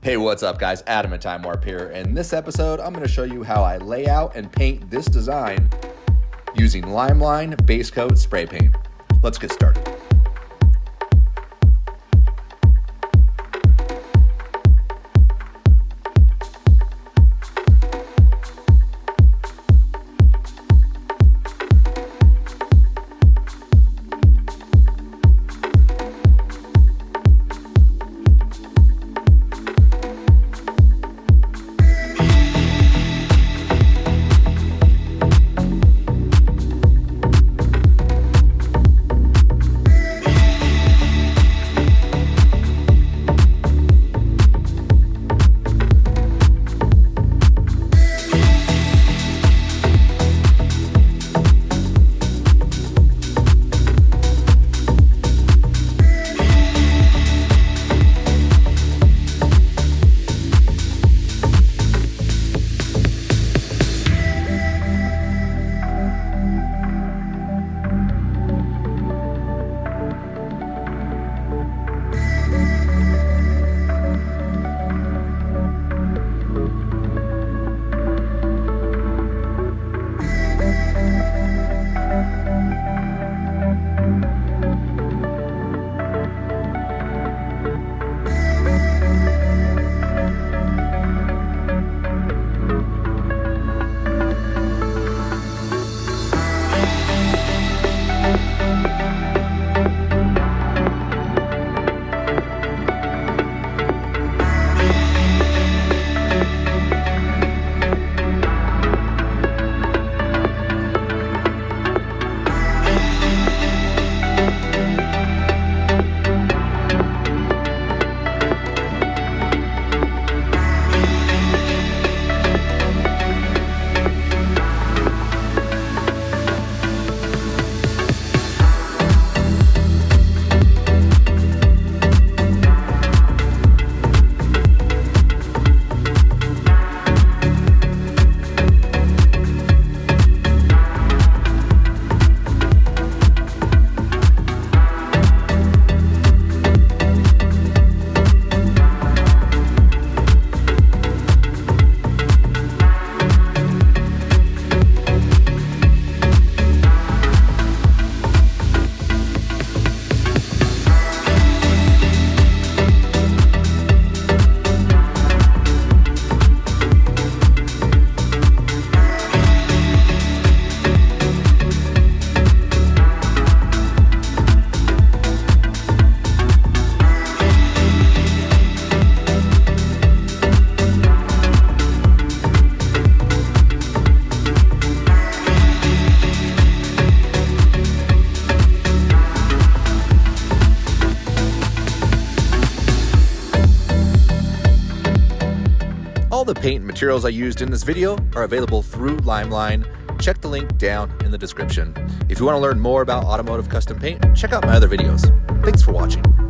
Hey, what's up guys? Adam at Time Warp here. In this episode, I'm going to show you how I lay out and paint this design using LiME Basecoat spray paint. Let's get started. All the paint and materials I used in this video are available through LiME. Check the link down in the description. If you want to learn more about automotive custom paint, check out my other videos. Thanks for watching.